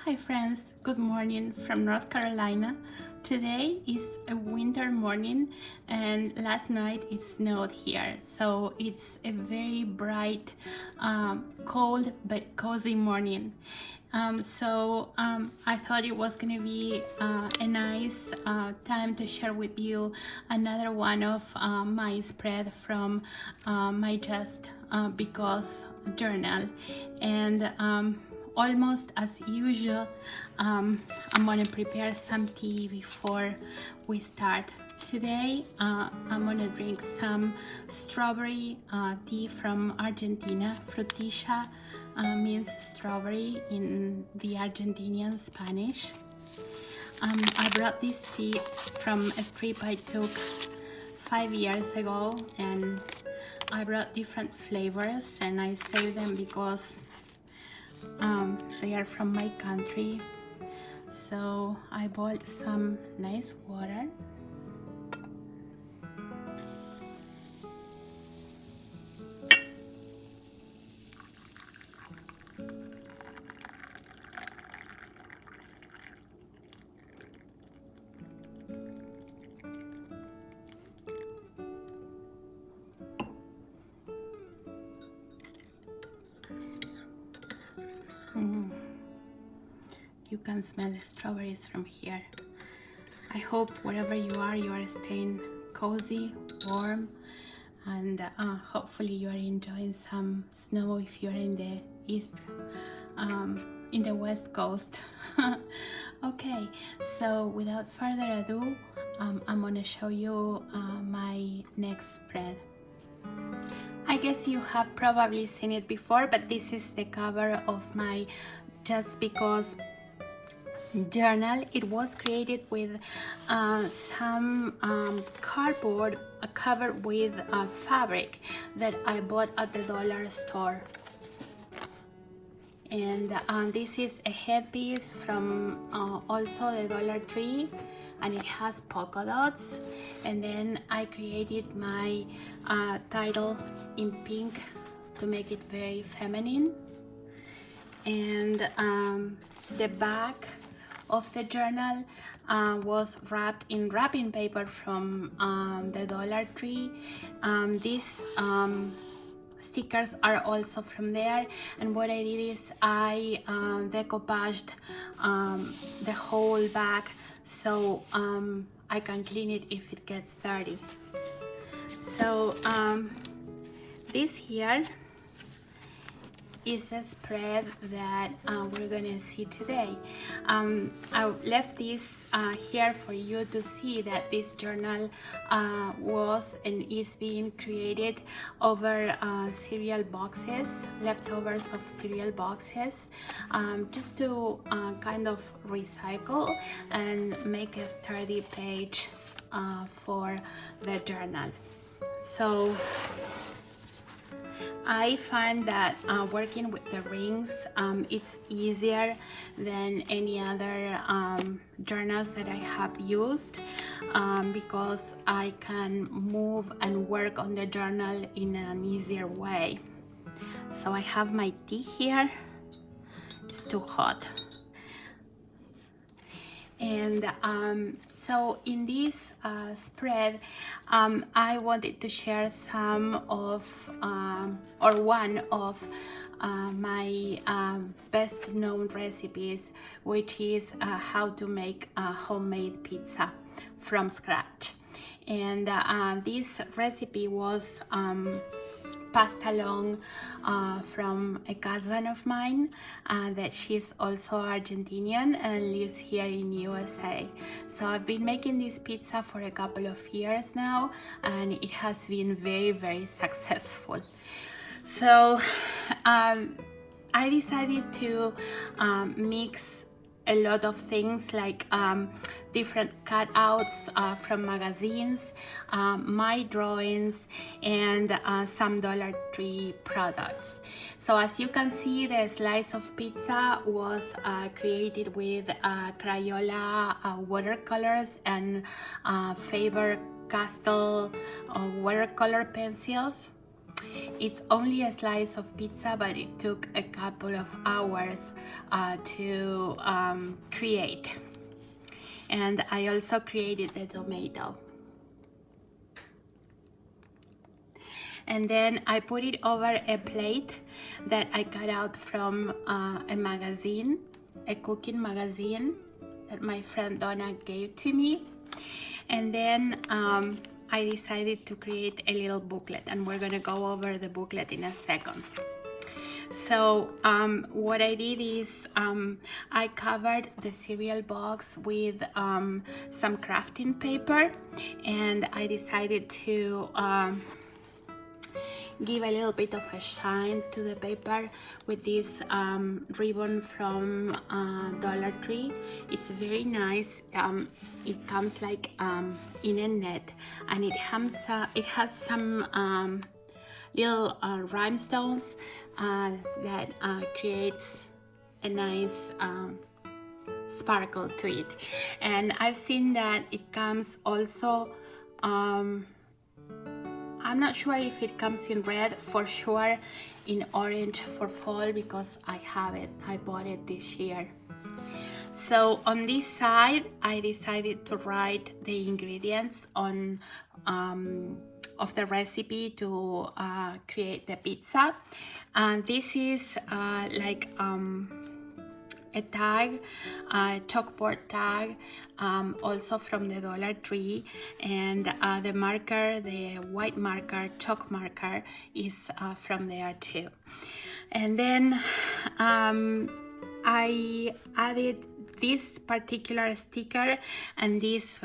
Hi friends, good morning from North Carolina. Today is a winter morning and last night it snowed here, so it's a very bright, cold but cozy morning. I thought it was gonna be a nice time to share with you another one of my spread from my Just Because journal. And almost as usual, I'm gonna prepare some tea before we start. Today I'm gonna drink some strawberry tea from Argentina. Frutilla means strawberry in the Argentinian Spanish. I brought this tea from a trip I took 5 years ago, and I brought different flavors and I saved them because they are from my country. So I bought some nice water. You can smell the strawberries from here. I hope wherever you are staying cozy, warm, and hopefully you are enjoying some snow if you're in the east, in the west coast. Okay, so without further ado, I'm gonna show you my next spread. I guess you have probably seen it before, but this is the cover of my Just Because journal. It was created with some cardboard covered with fabric that I bought at the dollar store. And this is a headpiece from also the Dollar Tree, and it has polka dots. And then I created my title in pink to make it very feminine. And the back of the journal was wrapped in wrapping paper from the Dollar Tree. These stickers are also from there, and what I did is I decoupaged the whole back so I can clean it if it gets dirty. So this here is a spread that we're gonna see today. I left this here for you to see that this journal was and is being created over cereal boxes, leftovers of cereal boxes, just to kind of recycle and make a sturdy page for the journal. So I find that working with the rings it's easier than any other journals that I have used because I can move and work on the journal in an easier way. So I have my tea here. It's too hot. And so in this spread, I wanted to share some of, or one of my best known recipes, which is how to make a homemade pizza from scratch. And this recipe was passed along from a cousin of mine that she's also Argentinian and lives here in USA. So I've been making this pizza for a couple of years now, and it has been very, very successful. So I decided to mix a lot of things like different cutouts from magazines, my drawings, and some Dollar Tree products. So as you can see, the slice of pizza was created with Crayola watercolors and Faber-Castell watercolor pencils. It's only a slice of pizza, but it took a couple of hours to create. And I also created the tomato. And then I put it over a plate that I cut out from a magazine, a cooking magazine that my friend Donna gave to me. And then I decided to create a little booklet, and we're gonna go over the booklet in a second. So what I did is I covered the cereal box with some crafting paper, and I decided to give a little bit of a shine to the paper with this ribbon from Dollar Tree. It's very nice. It comes like in a net, and it has some little rhinestones that creates a nice sparkle to it. And I've seen that it comes also I'm not sure if it comes in red, for sure in orange for fall, because I have it. I bought it this year. So on this side, I decided to write the ingredients on of the recipe to create the pizza. And this is like a tag, a chalkboard tag, also from the Dollar Tree, and the marker, the white marker, chalk marker, is from there too. And then I added this particular sticker and these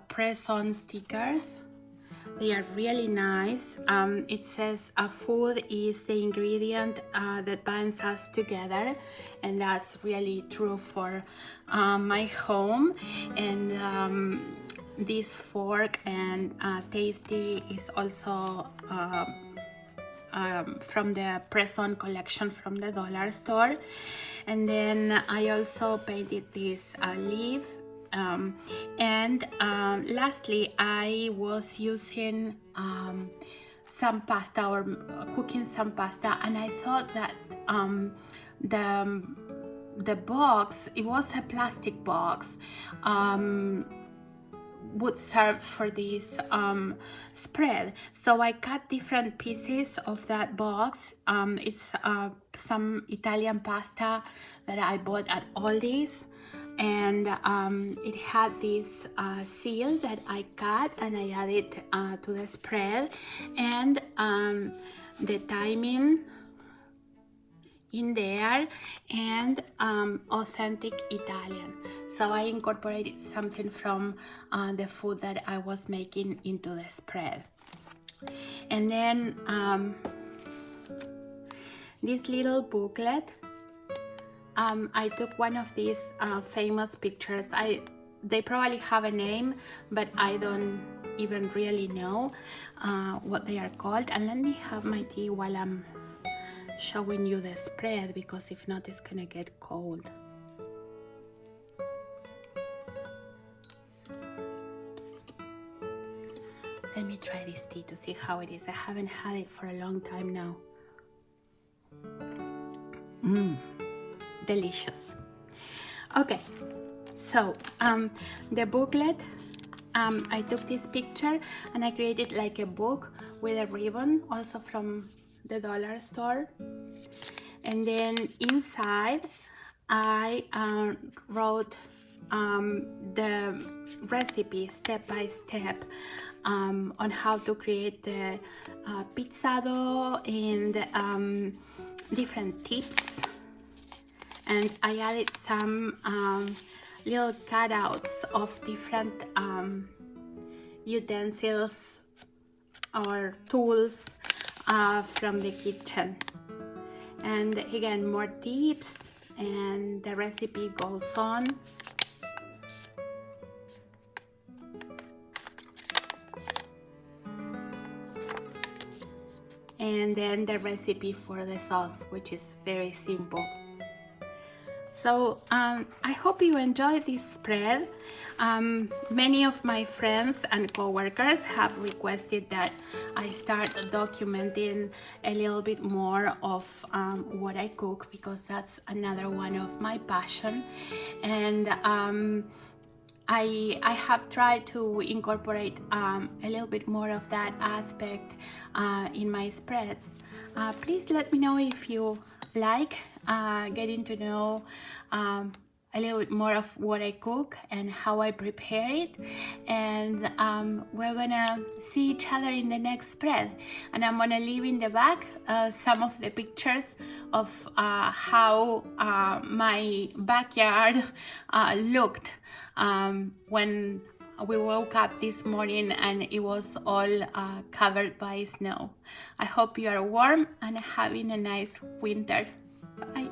press-on stickers. They are really nice. It says food is the ingredient that binds us together, and that's really true for my home. And this fork and Tasty is also from the press-on collection from the dollar store. And then I also painted this leaf. And lastly, I was using some pasta, or cooking some pasta, and I thought that the box, it was a plastic box, would serve for this spread. So I cut different pieces of that box. It's some Italian pasta that I bought at Aldi's, and it had this seal that I cut and I added to the spread, and the timing in there, and authentic Italian. So I incorporated something from the food that I was making into the spread. And then this little booklet, I took one of these famous pictures. They probably have a name, but I don't even really know what they are called. And let me have my tea while I'm showing you the spread, because if not, it's gonna get cold. Let me try this tea to see how it is. I haven't had it for a long time now. Delicious. Okay, so the booklet, I took this picture and I created like a book with a ribbon, also from the dollar store. And then inside I wrote the recipe step by step on how to create the pizza dough, and different tips. And I added some little cutouts of different utensils or tools from the kitchen. And again, more tips, and the recipe goes on. And then the recipe for the sauce, which is very simple. So I hope you enjoyed this spread. Many of my friends and coworkers have requested that I start documenting a little bit more of what I cook, because that's another one of my passion. And I have tried to incorporate a little bit more of that aspect in my spreads. Please let me know if you like getting to know a little bit more of what I cook and how I prepare it. And we're gonna see each other in the next spread. And I'm gonna leave in the back some of the pictures of how my backyard looked when we woke up this morning and it was all covered by snow. I hope you are warm and having a nice winter. Bye.